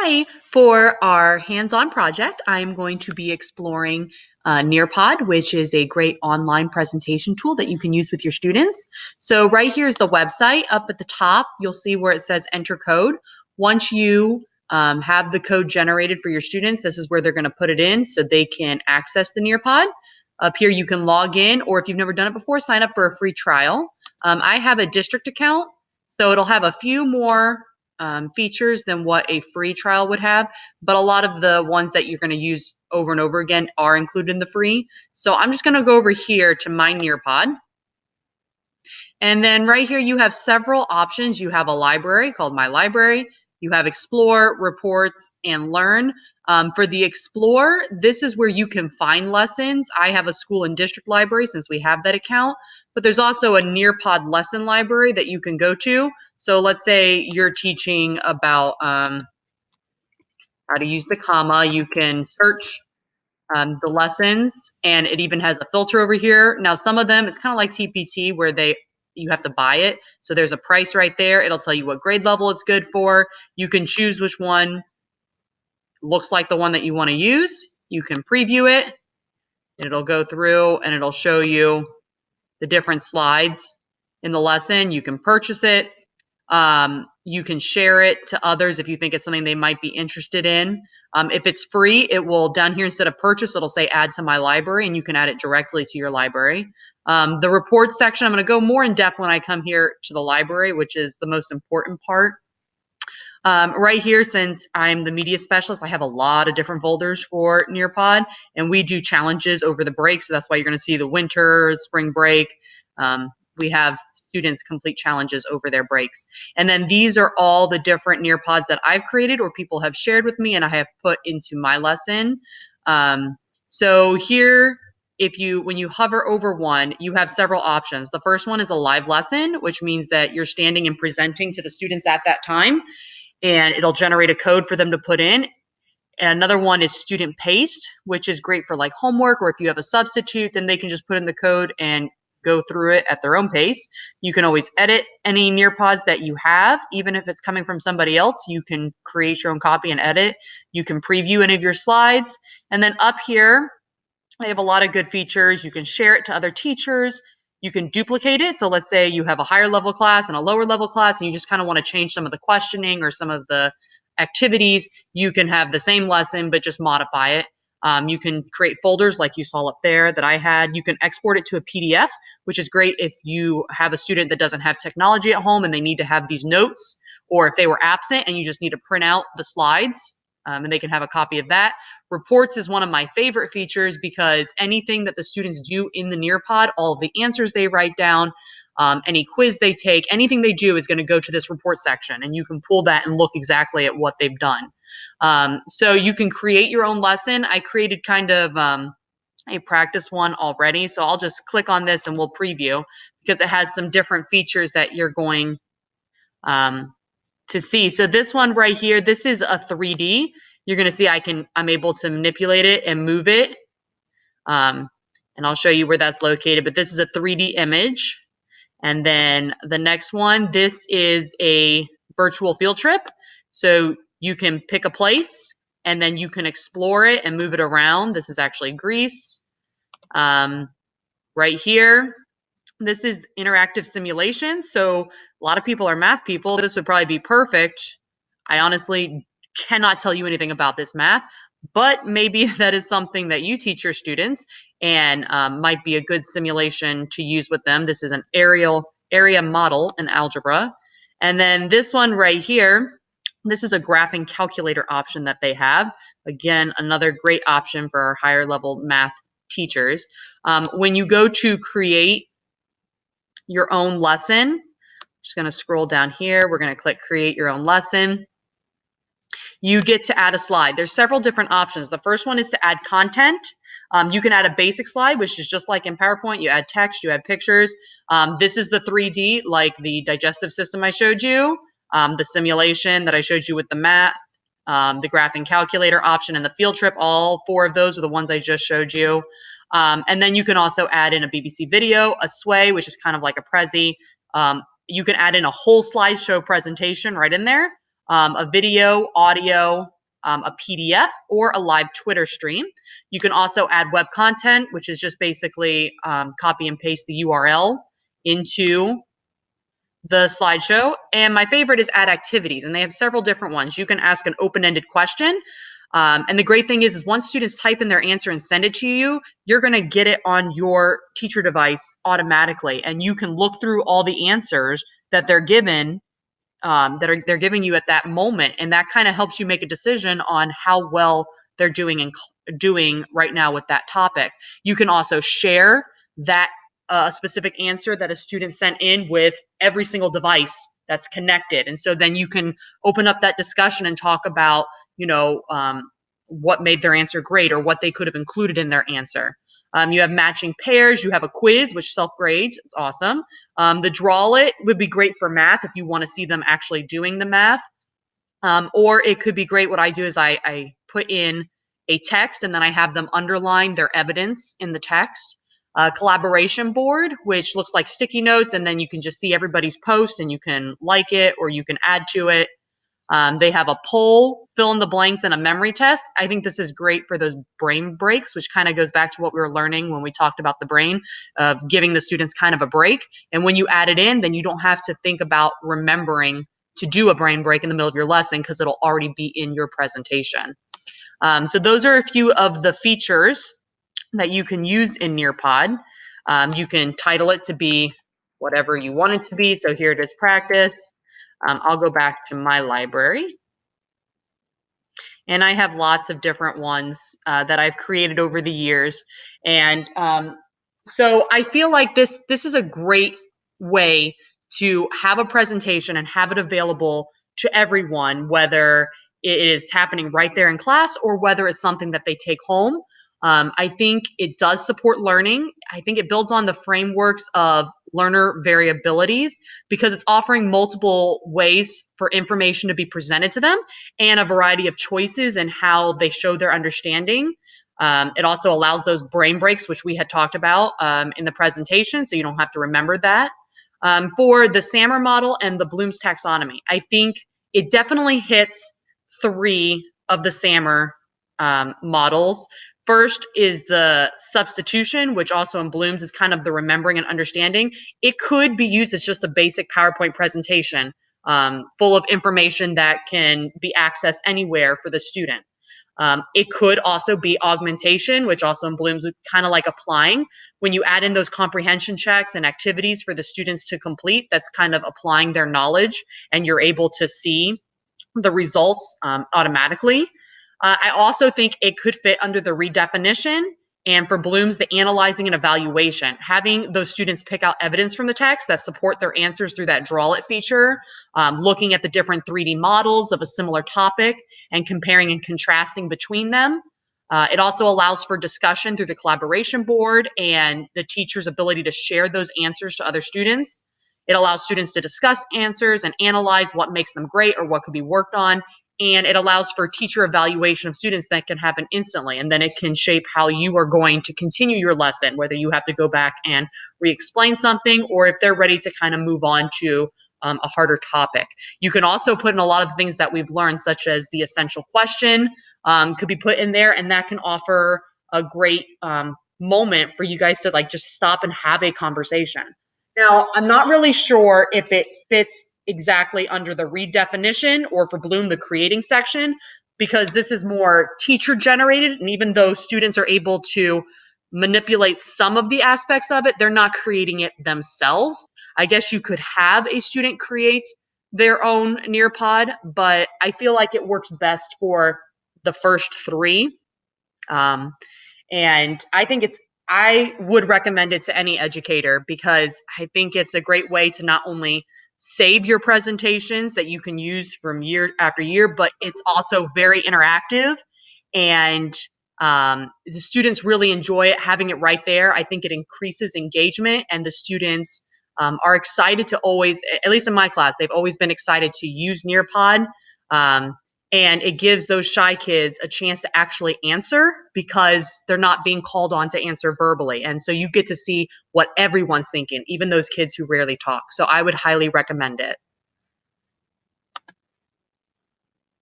Hi, for our hands-on project, I'm going to be exploring Nearpod, which is a great online presentation tool that you can use with your students. So right here is the website. Up at the top, you'll see where it says enter code. Once you have the code generated for your students, this is where they're going to put it in so they can access the Nearpod. Up here, you can log in, or if you've never done it before, sign up for a free trial. I have a district account, so it'll have a few more features than what a free trial would have, but a lot of the ones that you're going to use over and over again are included in the free. So I'm just going to go over here to my Nearpod. And then right here, you have several options. You have a library called My Library. You have Explore, Reports, and Learn. For the Explore, this is where you can find lessons. I have a school and district library since we have that account, but there's also a Nearpod lesson library that you can go to. So let's say you're teaching about how to use the comma. You can search the lessons, and it even has a filter over here. Now, some of them, it's kind of like TPT where you have to buy it. So there's a price right there. It'll tell you what grade level it's good for. You can choose which one looks like the one that you want to use. You can preview it, and it'll go through and it'll show you the different slides in the lesson. You can purchase it. You can share it to others if you think it's something they might be interested in. If it's free, it will, down here instead of purchase, it'll say add to my library, and you can add it directly to your library. The reports section, I'm going to go more in depth when I come here to the library, which is the most important part. Right here, since I'm the media specialist, I have a lot of different folders for Nearpod, and we do challenges over the break. So that's why you're going to see the winter, spring break. We have students complete challenges over their breaks. And then these are all the different Nearpods that I've created or people have shared with me and I have put into my lesson. So here, when you hover over one, you have several options. The first one is a live lesson, which means that you're standing and presenting to the students at that time, and it'll generate a code for them to put in. And another one is student paced, which is great for like homework, or if you have a substitute, then they can just put in the code and go through it at their own pace. You can always edit any Nearpods that you have, even if it's coming from somebody else. You can create your own copy and edit. You can preview any of your slides. And then up here, I have a lot of good features. You can share it to other teachers. You can duplicate it. So let's say you have a higher level class and a lower level class, and you just kind of want to change some of the questioning or some of the activities. You can have the same lesson, but just modify it. You can create folders like you saw up there that I had. You can export it to a PDF, which is great if you have a student that doesn't have technology at home and they need to have these notes, or if they were absent and you just need to print out the slides, and they can have a copy of that. Reports is one of my favorite features because anything that the students do in the Nearpod, all of the answers they write down, any quiz they take, anything they do is going to go to this report section, and you can pull that and look exactly at what they've done. So you can create your own lesson. I created kind of a practice one already, so I'll just click on this and we'll preview because it has some different features that you're going to see. So this one right here, this is a 3D. You're going to see I'm able to manipulate it and move it. And I'll show you where that's located, but this is a 3D image. And then the next one, this is a virtual field trip. So you can pick a place and then you can explore it and move it around. This is actually Greece. Right here, this is interactive simulation. So a lot of people are math people. This would probably be perfect. I honestly cannot tell you anything about this math, but maybe that is something that you teach your students and might be a good simulation to use with them. This is an area model in algebra. And then this one right here, this is a graphing calculator option that they have. Again, another great option for our higher level math teachers. When you go to create your own lesson, I'm just going to scroll down here. We're going to click create your own lesson. You get to add a slide. There's several different options. The first one is to add content. You can add a basic slide, which is just like in PowerPoint. You add text, you add pictures. This is the 3D, like the digestive system I showed you, the simulation that I showed you with the math, the graphing calculator option, and the field trip. All four of those are the ones I just showed you. And then you can also add in a BBC video, a sway, which is kind of like a Prezi. You can add in a whole slideshow presentation right in there. a video, audio, a PDF, or a live Twitter stream. You can also add web content, which is just basically copy and paste the URL into the slideshow. And my favorite is add activities, and they have several different ones. You can ask an open-ended question. And the great thing is once students type in their answer and send it to you, you're going to get it on your teacher device automatically. And you can look through all the answers that they're given, they're giving you at that moment. And that kind of helps you make a decision on how well they're doing right now with that topic. You can also share that specific answer that a student sent in with every single device that's connected. And so then you can open up that discussion and talk about, what made their answer great or what they could have included in their answer. You have matching pairs. You have a quiz, which self-grades. It's awesome. The Draw-It would be great for math if you want to see them actually doing the math. Or it could be great. What I do is I put in a text and then I have them underline their evidence in the text. Collaboration board, which looks like sticky notes, and then you can just see everybody's post and you can like it or you can add to it. They have a poll, fill in the blanks, and a memory test. I think this is great for those brain breaks, which kind of goes back to what we were learning when we talked about the brain, giving the students kind of a break. And when you add it in, then you don't have to think about remembering to do a brain break in the middle of your lesson because it'll already be in your presentation. So those are a few of the features that you can use in Nearpod. You can title it to be whatever you want it to be. So here it is, practice. I'll go back to my library. And I have lots of different ones that I've created over the years. And so I feel like this is a great way to have a presentation and have it available to everyone, whether it is happening right there in class or whether it's something that they take home. I think it does support learning. I think it builds on the frameworks of learner variabilities because it's offering multiple ways for information to be presented to them and a variety of choices and how they show their understanding. It also allows those brain breaks, which we had talked about in the presentation, so you don't have to remember that. For the Sammer model and the Bloom's taxonomy, I think it definitely hits 3 of the Sammer models. First is the substitution, which also in Bloom's is kind of the remembering and understanding. It could be used as just a basic PowerPoint presentation full of information that can be accessed anywhere for the student. It could also be augmentation, which also in Bloom's is kind of like applying. When you add in those comprehension checks and activities for the students to complete, that's kind of applying their knowledge and you're able to see the results automatically. I also think it could fit under the redefinition and for Bloom's, the analyzing and evaluation. Having those students pick out evidence from the text that support their answers through that Draw-It feature, looking at the different 3D models of a similar topic and comparing and contrasting between them. It also allows for discussion through the collaboration board and the teacher's ability to share those answers to other students. It allows students to discuss answers and analyze what makes them great or what could be worked on. And it allows for teacher evaluation of students that can happen instantly. And then it can shape how you are going to continue your lesson, whether you have to go back and re-explain something or if they're ready to kind of move on to a harder topic. You can also put in a lot of things that we've learned, such as the essential question could be put in there, and that can offer a great moment for you guys to like just stop and have a conversation. Now, I'm not really sure if it fits exactly under the redefinition or for Bloom, the creating section, because this is more teacher generated. And even though students are able to manipulate some of the aspects of it, they're not creating it themselves. I guess you could have a student create their own Nearpod, but I feel like it works best for the first 3. And I would recommend it to any educator because I think it's a great way to not only save your presentations that you can use from year after year, but it's also very interactive and the students really enjoy it, having it right there. I think it increases engagement and the students are excited to always, at least in my class, they've always been excited to use Nearpod. And it gives those shy kids a chance to actually answer because they're not being called on to answer verbally. And so you get to see what everyone's thinking, even those kids who rarely talk. So I would highly recommend it.